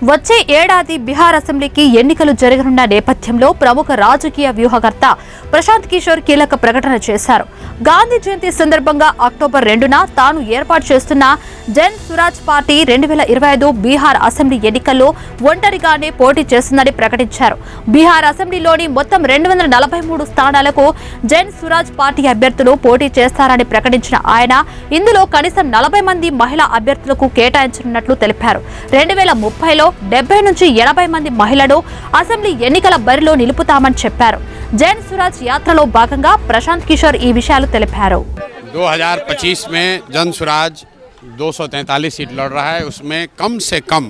వచ్చే ఏడాది బీహార్ అసెంబ్లీకి ఎన్నికలు జరగనున్న నేపథ్యంలో ప్రముఖ రాజకీయ వ్యూహకర్త ప్రశాంత్ కిషోర్ కీలక ప్రకటన చేశారు. గాంధీ జయంతి సందర్భంగా అక్టోబర్ 2న తాను ఏర్పాటు చేస్తున్న జన్ స్వరాజ్ పార్టీ 2025 బీహార్ అసెంబ్లీ ఎన్నికల్లో ఒంటరిగానే పోటీ చేస్తుందని ప్రకటించారు. బీహార్ అసెంబ్లీలోని మొత్తం 243 స్థానాలకు జన్ స్వరాజ్ పార్టీ అభ్యర్థులు పోటీ చేస్తారని ప్రకటించిన ఆయన ఇందులో కనీసం 40 మంది మహిళా అభ్యర్థులకు కేటాయించనున్నట్లు తెలిపారు. 2030లో 70 నుంచి 80 మంది మహిళలు అసెంబ్లీ ఎన్నికల బరిలో నిలుపుతామని చెప్పారు. జన్ స్వరాజ్ యాత్రలో భాగంగా ప్రశాంత్ కిషోర్ ఈ విషయాలు తెలిపారు. 2025 में जन स्वराज 243 सीट लड़ रहा है, उसमें कम से कम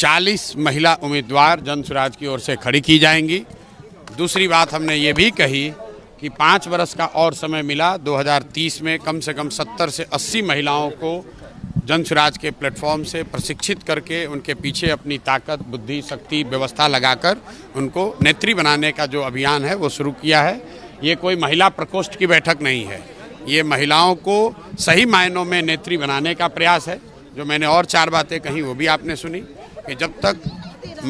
40 महिला उम्मीदवार जन स्वराज की ओर से खड़ी की जाएंगी। दूसरी बात हमने ये भी कही कि 5 वर्ष का और समय मिला, 2030 में कम से कम 70 से 80 महिलाओं को जन स्वराज के प्लेटफॉर्म से प्रशिक्षित करके उनके पीछे अपनी ताकत, बुद्धि, शक्ति, व्यवस्था लगाकर उनको नेत्री बनाने का जो अभियान है वो शुरू किया है। ये कोई महिला प्रकोष्ठ की बैठक नहीं है, ये महिलाओं को सही मायनों में नेत्री बनाने का प्रयास है। जो मैंने और 4 बातें कही वो भी आपने सुनी कि जब तक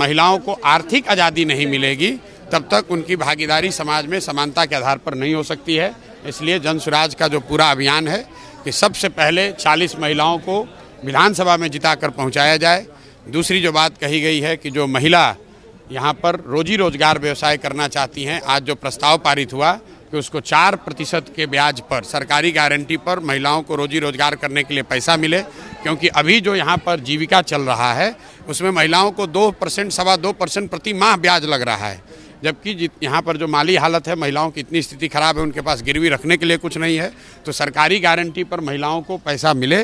महिलाओं को आर्थिक आज़ादी नहीं मिलेगी तब तक उनकी भागीदारी समाज में समानता के आधार पर नहीं हो सकती है। इसलिए जन स्वराज का जो पूरा अभियान है कि सबसे पहले 40 महिलाओं को विधानसभा में जिताकर पहुंचाया जाए। दूसरी जो बात कही गई है कि जो महिला यहाँ पर रोजी रोजगार व्यवसाय करना चाहती हैं, आज जो प्रस्ताव पारित हुआ कि उसको 4% के ब्याज पर सरकारी गारंटी पर महिलाओं को रोजी रोजगार करने के लिए पैसा मिले, क्योंकि अभी जो यहाँ पर जीविका चल रहा है उसमें महिलाओं को 2%, 2.25% प्रति माह ब्याज लग रहा है, जबकि यहाँ पर जो माली हालत है, महिलाओं की इतनी स्थिति खराब है, उनके पास गिरवी रखने के लिए कुछ नहीं है। तो सरकारी गारंटी पर महिलाओं को पैसा मिले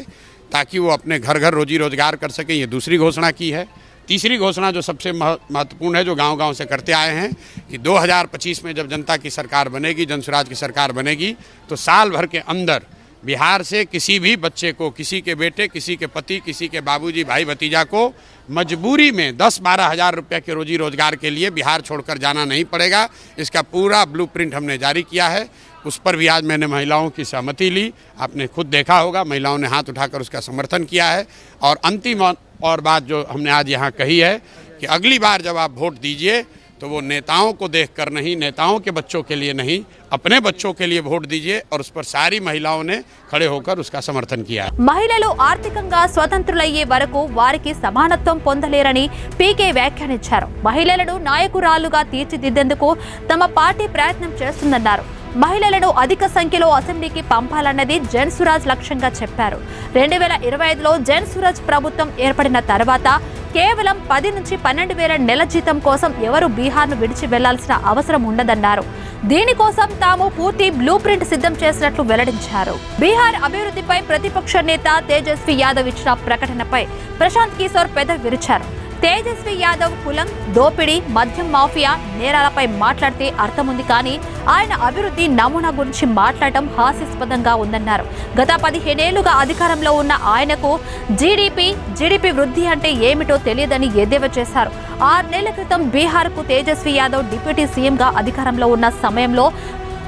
ताकि वो अपने घर घर रोजी रोजगार कर सकें, ये दूसरी घोषणा की है। तीसरी घोषणा जो सबसे महत्वपूर्ण है, जो गांव-गांव से करते आए हैं कि 2025 में जब जनता की सरकार बनेगी, जन स्वराज की सरकार बनेगी, तो साल भर के अंदर बिहार से किसी भी बच्चे को, किसी के बेटे, किसी के पति, किसी के बाबूजी, भाई भतीजा को मजबूरी में 10-12 हज़ार रुपये के रोजी रोजगार के लिए बिहार छोड़कर जाना नहीं पड़ेगा। इसका पूरा ब्लूप्रिंट हमने जारी किया है, उस पर भी आज मैंने महिलाओं की सहमति ली। आपने खुद देखा होगा, महिलाओं ने हाथ उठाकर उसका समर्थन किया है। और अंतिम और बात जो हमने आज यहाँ कही है कि अगली बार जब आप वोट दीजिए तो वो नेताओं को देखकर नहीं, नेताओं के बच्चों के लिए नहीं, अपने बच्चों के लिए वोट दीजिए। और उस पर सारी महिलाओं ने खड़े होकर उसका समर्थन किया। మహిళలు ఆర్థికంగా స్వతంత్రులయ్యే వరకు వారికి సమానత్వం పొందలేరని పీకే వ్యాఖ్యానించారు. మహిళలను నాయకురాలుగా తీర్చిదిద్దేందుకు తమ పార్టీ ప్రయత్నం చేస్తుందన్నారు. మహిళలను అధిక సంఖ్యలో అసెంబ్లీకి పంపాలన్నది జన్ స్వరాజ్ లక్ష్యంగా చెప్పారు. 2025లో జన్ స్వరాజ్ ప్రభుత్వం ఏర్పడిన తర్వాత కేవలం 10 నుంచి 12 వేల నెల జీతం కోసం ఎవరు బీహార్ను విడిచి వెళ్లాల్సిన అవసరం ఉండదన్నారు. దీనికోసం తాము పూర్తి బ్లూ ప్రింట్ సిద్ధం చేసినట్లు వెల్లడించారు. బీహార్ అభివృద్ధిపై ప్రతిపక్ష నేత తేజస్వి యాదవ్ ఇచ్చిన ప్రకటనపై ప్రశాంత్ కిషోర్ పెదవి విరిచారు. తేజస్వి యాదవ్ కులం, దోపిడీ, మద్యం మాఫియా నేరాలపై మాట్లాడితే అర్థముంది, కానీ ఆయన అభివృద్ధి నమూనా గురించి మాట్లాడటం హాస్యాస్పదంగా ఉందన్నారు. గత 15 ఏళ్లుగా అధికారంలో ఉన్న ఆయనకు జీడీపీ వృద్ధి అంటే ఏమిటో తెలియదని ఎద్దేవా చేశారు. 6 నెలల క్రితం బీహార్కు తేజస్వి యాదవ్ డిప్యూటీ సీఎంగా అధికారంలో ఉన్న సమయంలో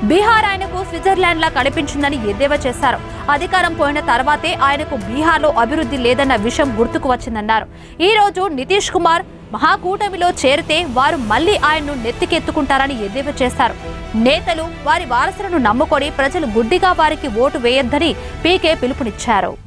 బీహార్ ఆయనకు స్విట్జర్లాండ్ లా కనిపించిందని ఎద్దేవా చేశారు. అధికారం పోయిన తర్వాతే ఆయనకు బీహార్లో అభివృద్ధి లేదన్న విషయం గుర్తుకు వచ్చిందన్నారు. ఈ రోజు నితీష్ కుమార్ మహాకూటమిలో చేరితే వారు మళ్లీ ఆయన్ను నెత్తికెత్తుకుంటారని ఎద్దేవా చేశారు. నేతలు వారి వారసులను నమ్ముకొని ప్రజలు గుడ్డిగా వారికి ఓటు వేయొద్దని పీకే పిలుపునిచ్చారు.